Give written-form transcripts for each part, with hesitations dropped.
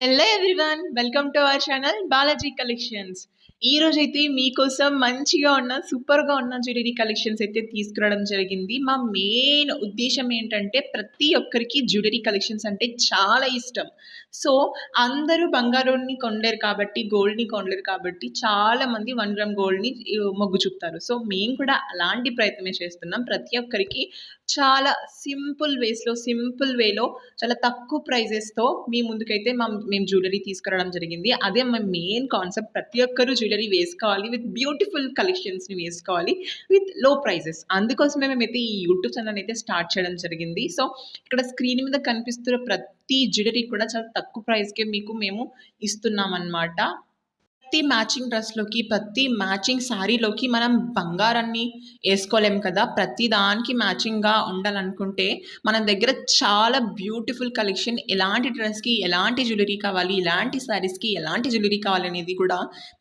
Hello everyone, welcome to our channel Balaji collections. ఈ రోజైతే మీకోసం మంచిగా ఉన్న సూపర్గా ఉన్న జ్యువెలరీ కలెక్షన్స్ అయితే తీసుకురావడం జరిగింది. మా మెయిన్ ఉద్దేశం ఏంటంటే ప్రతి ఒక్కరికి జ్యువెలరీ కలెక్షన్స్ అంటే చాలా ఇష్టం. సో అందరూ బంగారాన్ని కొనలేరు కాబట్టి, గోల్డ్ని కొనలేరు కాబట్టి చాలామంది 1 గ్రామ్ గోల్డ్ని మొగ్గు చూపుతారు. సో మేము కూడా అలాంటి ప్రయత్నమే చేస్తున్నాం. ప్రతి ఒక్కరికి చాలా సింపుల్ వేలో చాలా తక్కువ ప్రైజెస్‌తో మీ ముందుకైతే మేము జ్యువెలరీ తీసుకురావడం జరిగింది. అదే మా మెయిన్ కాన్సెప్ట్, ప్రతి ఒక్కరు జ్యువెలరీ వేసుకోవాలి. విత్ బ్యూటిఫుల్ కలెక్షన్స్‌ని వేసుకోవాలి. విత్ లో ప్రైజెస్. అందుకోసమే మేమైతే ఈ యూట్యూబ్ ఛానెల్ అయితే స్టార్ట్ చేయడం జరిగింది. సో ఇక్కడ స్క్రీన్ మీద కనిపిస్తున్న ప్రతి జ్యువెలరీ కూడా చాలా తక్కువ ప్రైస్‌కే మేము ఇస్తున్నామన్నమాట. ప్రతి మ్యాచింగ్ డ్రెస్‌లోకి, ప్రతి మ్యాచింగ్ శారీలోకి మనం బంగారాన్ని ఏసుకోలేం కదా! ప్రతి దానికి మ్యాచింగ్‌గా ఉండాలనుకుంటే మన దగ్గర చాలా బ్యూటిఫుల్ కలెక్షన్, ఎలాంటి డ్రెస్‌కి ఎలాంటి జ్యువెలరీ కావాలి, ఎలాంటి శారీస్‌కి ఎలాంటి జ్యువెలరీ కావాలనేది కూడా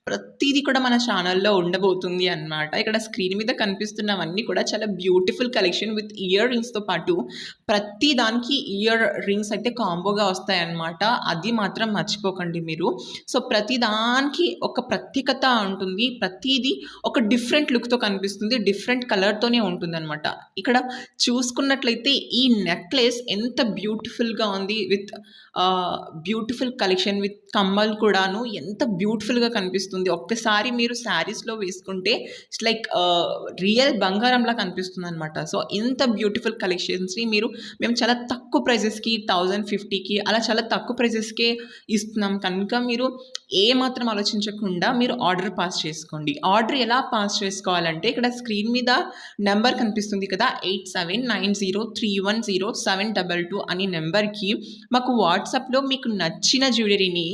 ప్రతీది కూడా మన ఛానల్‌లో ఉండబోతుంది అన్నమాట. ఇక్కడ స్క్రీన్ మీద కనిపిస్తున్నవన్నీ కూడా చాలా బ్యూటిఫుల్ కలెక్షన్ విత్ ఇయర్ రింగ్స్‌తో పాటు ప్రతి దానికి ఇయర్ రింగ్స్ అయితే కాంబోగా వస్తాయన్నమాట. అది మాత్రం మర్చిపోకండి మీరు. సో ప్రతి దానికి ఒక ప్రత్యేకత ఉంటుంది. ప్రతీది ఒక డిఫరెంట్ లుక్‌తో కనిపిస్తుంది. డిఫరెంట్ కలర్‌తోనే ఉంటుందన్నమాట. ఇక్కడ చూసుకున్నట్లయితే ఈ నెక్లెస్ ఎంత బ్యూటిఫుల్‌గా ఉంది. విత్ బ్యూటిఫుల్ కలెక్షన్ విత్ కమ్మలు కూడాను ఎంత బ్యూటిఫుల్‌గా కనిపిస్తుంది. ఒక్కసారి మీరు శారీస్‌లో వేసుకుంటే ఇట్స్ లైక్ రియల్ బంగారంలా కనిపిస్తుందన్నమాట. సో ఇంత బ్యూటిఫుల్ కలెక్షన్స్‌ని మేము చాలా తక్కువ ప్రైజెస్‌కి 1050కి అలా చాలా తక్కువ ప్రైజెస్‌కే ఇస్తున్నాం కనుక మీరు ఏమాత్రం ఆలోచించకుండా మీరు ఆర్డర్ పాస్ చేసుకోండి. ఆర్డర్ ఎలా పాస్ చేసుకోవాలంటే ఇక్కడ స్క్రీన్ మీద నెంబర్ కనిపిస్తుంది కదా, 8790310722 అనే నెంబర్‌కి మాకు వాట్సాప్‌లో మీకు నచ్చిన జ్యువెలరీని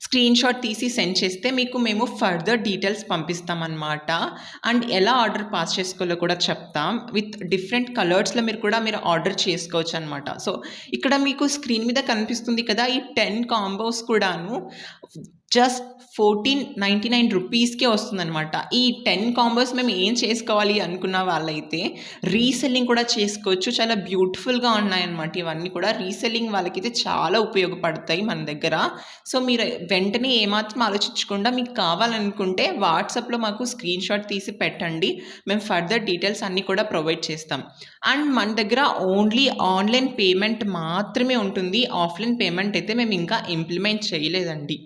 స్క్రీన్‌షాట్ తీసి సెండ్ చేస్తే మేము ఫర్దర్ డీటెయిల్స్ పంపిస్తామన్నమాట. అండ్ ఎలా ఆర్డర్ పాస్ చేసుకోవాలో కూడా చెప్తాం. విత్ డిఫరెంట్ కలర్స్‌లో మీరు ఆర్డర్ చేసుకోవచ్చనమాట. సో ఇక్కడ మీకు స్క్రీన్ మీద కనిపిస్తుంది కదా, ఈ 10 కాంబోస్ కూడాను జస్ట్ 1499 రూపీస్‌కే వస్తుందనమాట. ఈ 10 కాంబోస్ మేము ఏం చేసుకోవాలి అనుకున్న వాళ్ళైతే రీసెల్లింగ్ కూడా చేసుకోవచ్చు. చాలా బ్యూటిఫుల్‌గా ఉన్నాయన్నమాట. ఇవన్నీ కూడా రీసెల్లింగ్ వాళ్ళకైతే చాలా ఉపయోగపడతాయి మన దగ్గర. సో మీరు వెంటనే ఏమాత్రం ఆలోచించకుండా మీకు కావాలనుకుంటే వాట్సాప్‌లో మాకు స్క్రీన్‌షాట్ తీసి పెట్టండి. మేము ఫర్దర్ డీటెయిల్స్ అన్నీ కూడా ప్రొవైడ్ చేస్తాం. అండ్ మన దగ్గర ఓన్లీ ఆన్‌లైన్ పేమెంట్ మాత్రమే ఉంటుంది. ఆఫ్‌లైన్ పేమెంట్ అయితే మేము ఇంకా ఇంప్లిమెంట్ చేయలేదండి.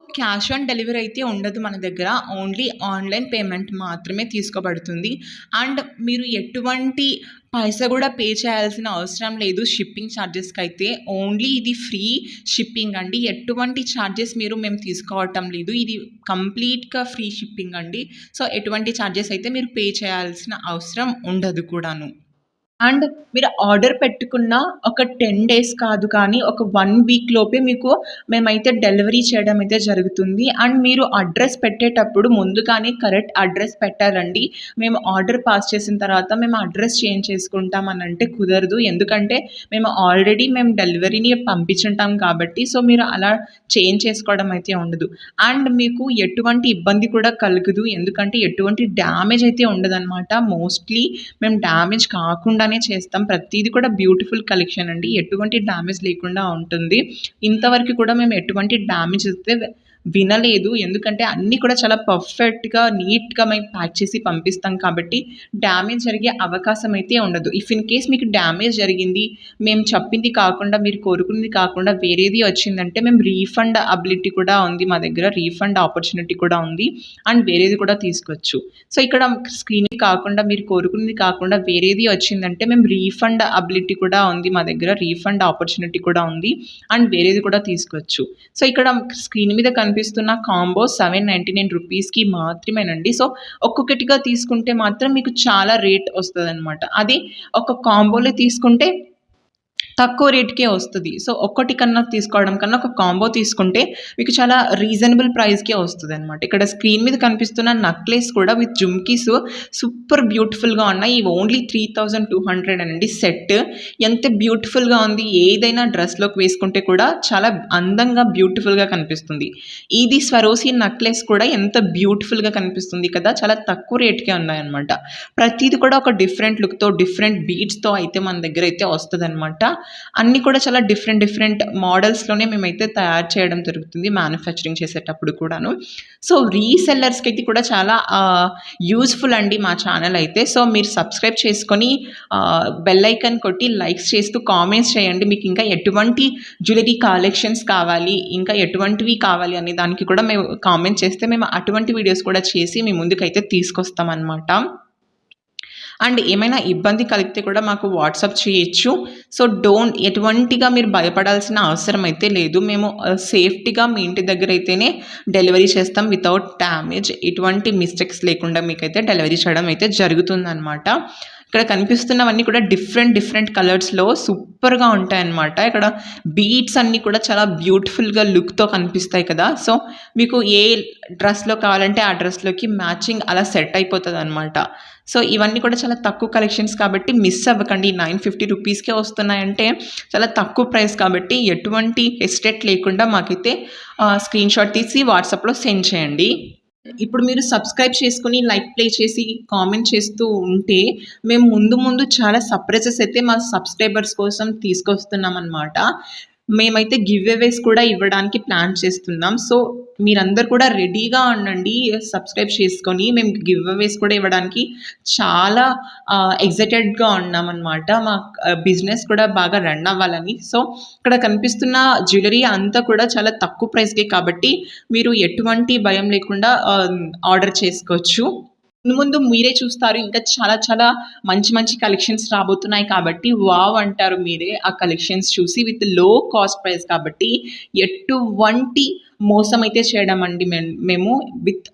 క్యాష్ ఆన్ డెలివరీ అయితే ఉండదు మన దగ్గర. ఓన్లీ ఆన్‌లైన్ పేమెంట్ మాత్రమే తీసుకోబడుతుంది. అండ్ మీరు ఎటువంటి పైసా కూడా పే చేయాల్సిన అవసరం లేదు షిప్పింగ్ ఛార్జెస్‌కైతే. ఓన్లీ ఇది ఫ్రీ షిప్పింగ్ అండి. ఎటువంటి ఛార్జెస్ మేము తీసుకోవటం లేదు. ఇది కంప్లీట్‌గా ఫ్రీ షిప్పింగ్ అండి. సో ఎటువంటి ఛార్జెస్ అయితే మీరు పే చేయాల్సిన అవసరం ఉండదు కూడాను. అండ్ మీరు ఆర్డర్ పెట్టుకున్న ఒక 10 డేస్ కాదు కానీ ఒక 1 వీక్ లోపే మేమైతే డెలివరీ చేయడం అయితే జరుగుతుంది. అండ్ మీరు అడ్రస్ పెట్టేటప్పుడు ముందుగానే కరెక్ట్ అడ్రస్ పెట్టాలండి. మేము ఆర్డర్ పాస్ చేసిన తర్వాత మేము అడ్రస్ చేంజ్ చేసుకుంటాం అని అంటే కుదరదు. ఎందుకంటే మేము డెలివరీని పంపించుంటాం కాబట్టి. సో మీరు అలా చేంజ్ చేసుకోవడం అయితే ఉండదు. అండ్ మీకు ఎటువంటి ఇబ్బంది కూడా కలగదు. ఎందుకంటే ఎటువంటి డ్యామేజ్ అయితే ఉండదనమాట. మోస్ట్‌లీ మేము డ్యామేజ్ కాకుండానే చేస్తాం. ప్రతీది కూడా బ్యూటిఫుల్ కలెక్షన్ అండి. ఎటువంటి డ్యామేజ్ లేకుండా ఉంటుంది. ఇంతవరకు కూడా మేము ఎటువంటి డ్యామేజ్ అయితే వినలేదు. ఎందుకంటే అన్నీ కూడా చాలా పర్ఫెక్ట్‌గా, నీట్‌గా మేము ప్యాక్ చేసి పంపిస్తాం కాబట్టి డ్యామేజ్ జరిగే అవకాశం అయితే ఉండదు. ఇఫ్ ఇన్ కేస్ మీకు డ్యామేజ్ జరిగింది, మేము చెప్పింది కాకుండా, మీరు కోరుకున్నది కాకుండా వేరేది వచ్చిందంటే మేము రీఫండ్ అబిలిటీ కూడా ఉంది మా దగ్గర. రీఫండ్ ఆపర్చునిటీ కూడా ఉంది. అండ్ వేరేది కూడా తీసుకోవచ్చు. సో ఇక్కడ స్క్రీన్‌ది కాకుండా, మీరు కోరుకున్నది కాకుండా వేరేది వచ్చిందంటే మేము రీఫండ్ అబిలిటీ కూడా ఉంది మా దగ్గర. రీఫండ్ ఆపర్చునిటీ కూడా ఉంది. అండ్ వేరేది కూడా తీసుకోవచ్చు. సో ఇక్కడ స్క్రీన్ మీద కనిపిస్తున్న కాంబో 799 రూపీస్‌కి మాత్రమేనండి. సో ఒక్కొక్కటిగా తీసుకుంటే మాత్రం మీకు చాలా రేట్ వస్తదనమాట. అది ఒక కాంబోలో తీసుకుంటే తక్కువ రేట్‌కే వస్తది. సో ఒక్కటి కన్నా తీసుకోవడం కన్నా ఒక కాంబో తీసుకుంటే మీకు చాలా రీజనబుల్ ప్రైస్‌కే వస్తదనమాట. ఇక్కడ స్క్రీన్ మీద కనిపిస్తున్న నెక్లెస్ కూడా విత్ జుమ్కీస్ సూపర్ బ్యూటిఫుల్‌గా ఉన్నాయి. ఇవి ఓన్లీ 3200 అండి సెట్. ఎంత బ్యూటిఫుల్‌గా ఉంది. ఏదైనా డ్రెస్‌లోకి వేసుకుంటే కూడా చాలా అందంగా బ్యూటిఫుల్‌గా కనిపిస్తుంది. ఇది స్వరోసి నెక్లెస్ కూడా ఎంత బ్యూటిఫుల్‌గా కనిపిస్తుంది కదా! చాలా తక్కువ రేట్‌కే ఉన్నాయన్నమాట. ప్రతీది కూడా ఒక డిఫరెంట్ లుక్‌తో, డిఫరెంట్ బీడ్స్‌తో అయితే మన దగ్గర అయితే వస్తదనమాట. అన్నీ కూడా చాలా డిఫరెంట్ మోడల్స్‌లోనే మేమైతే తయారు చేయడం జరుగుతుంది మ్యానుఫ్యాక్చరింగ్ చేసేటప్పుడు కూడాను. సో, రీసెల్లర్స్‌కైతే కూడా చాలా యూజ్‌ఫుల్ అండి మా ఛానల్ అయితే. సో, మీరు సబ్స్క్రైబ్ చేసుకొని బెల్ ఐకాన్ కొట్టి లైక్స్ చేస్తూ కామెంట్స్ చేయండి. మీకు ఇంకా ఎటువంటి జ్యువెలరీ కలెక్షన్స్ కావాలి, ఇంకా ఎటువంటివి కావాలి అనే దానికి కూడా మేము కామెంట్ చేస్తే మేము అటువంటి వీడియోస్ కూడా చేసి మీ ముందుకైతే తీసుకొస్తామనమాట. అండ్ ఏమైనా ఇబ్బంది కలిగితే కూడా మాకు వాట్సాప్ చేయొచ్చు. సో, ఎటువంటిగా మీరు భయపడాల్సిన అవసరం అయితే లేదు. మేము సేఫ్టీగా మీ ఇంటి దగ్గరైతేనే డెలివరీ చేస్తాం వితౌట్ డ్యామేజ్. ఎటువంటి మిస్టేక్స్ లేకుండా మీకైతే డెలివరీ చేయడం అయితే జరుగుతుందనమాట. ఇక్కడ కనిపిస్తున్నవన్నీ కూడా డిఫరెంట్ కలర్స్‌లో సూపర్‌గా ఉంటాయన్నమాట. ఇక్కడ బీడ్స్ అన్నీ కూడా చాలా బ్యూటిఫుల్‌గా లుక్‌తో కనిపిస్తాయి కదా! సో, మీకు ఏ డ్రెస్‌లో కావాలంటే ఆ డ్రెస్‌లోకి మ్యాచింగ్ అలా సెట్ అయిపోతదనమాట. సో, ఇవన్నీ కూడా చాలా తక్కువ కలెక్షన్స్ కాబట్టి మిస్ అవ్వకండి. 950 రూపీస్‌కే వస్తున్నాయంటే చాలా తక్కువ ప్రైస్ కాబట్టి ఎటువంటి హెసిటేట్ లేకుండా మాకైతే స్క్రీన్‌షాట్ తీసి వాట్సాప్‌లో సెండ్ చేయండి. ఇప్పుడు మీరు సబ్స్క్రైబ్ చేసుకొని, లైక్ ప్లే చేసి, కామెంట్ చేస్తూ ఉంటే మేము ముందు చాలా సర్ప్రైజెస్ అయితే మా సబ్స్క్రైబర్స్ కోసం తీసుకొస్తున్నామనమాట. మేమైతే గివ్ అవేస్ కూడా ఇవ్వడానికి ప్లాన్ చేస్తున్నాం. సో, మీరందరూ కూడా రెడీగా ఉండండి. సబ్స్క్రైబ్ చేసుకొని మేము గివ్ అవేస్ కూడా ఇవ్వడానికి చాలా ఎక్సైటెడ్‌గా ఉన్నామనమాట. మా బిజినెస్ కూడా బాగా రన్ అవ్వాలని. సో, ఇక్కడ కనిపిస్తున్న జ్యువెలరీ అంతా కూడా చాలా తక్కువ ప్రైస్‌కే కాబట్టి మీరు ఎటువంటి భయం లేకుండా ఆర్డర్ చేసుకోవచ్చు. ముందు మీరే చూస్తారు. ఇంకా చాలా మంచి కలెక్షన్స్ రాబోతున్నాయి కాబట్టి వావ్! అంటారు మీరే ఆ కలెక్షన్స్ చూసి. విత్ లో కాస్ట్ ప్రైస్ కాబట్టి ఎటువంటి మోసం అయితే చేయమండి మేము. విత్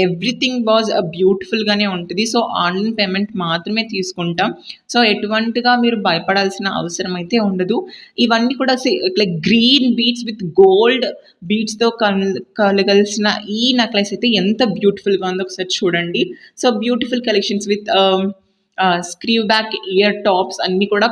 ఎవ్రీథింగ్ వాజ్ బ్యూటిఫుల్‌గానే ఉంటది. సో, ఆన్‌లైన్ పేమెంట్ మాత్రమే తీసుకుంటాం. సో, ఎటువంటిగా మీరు భయపడాల్సిన అవసరం అయితే ఉండదు. ఇవన్నీ కూడా like green beads with gold బీడ్స్‌తో కలగలిసిన ఈ నెక్లెస్ అయితే ఎంత బ్యూటిఫుల్‌గా ఉందో ఒకసారి చూడండి. So, beautiful collections with screw back ear tops అన్నీ కూడా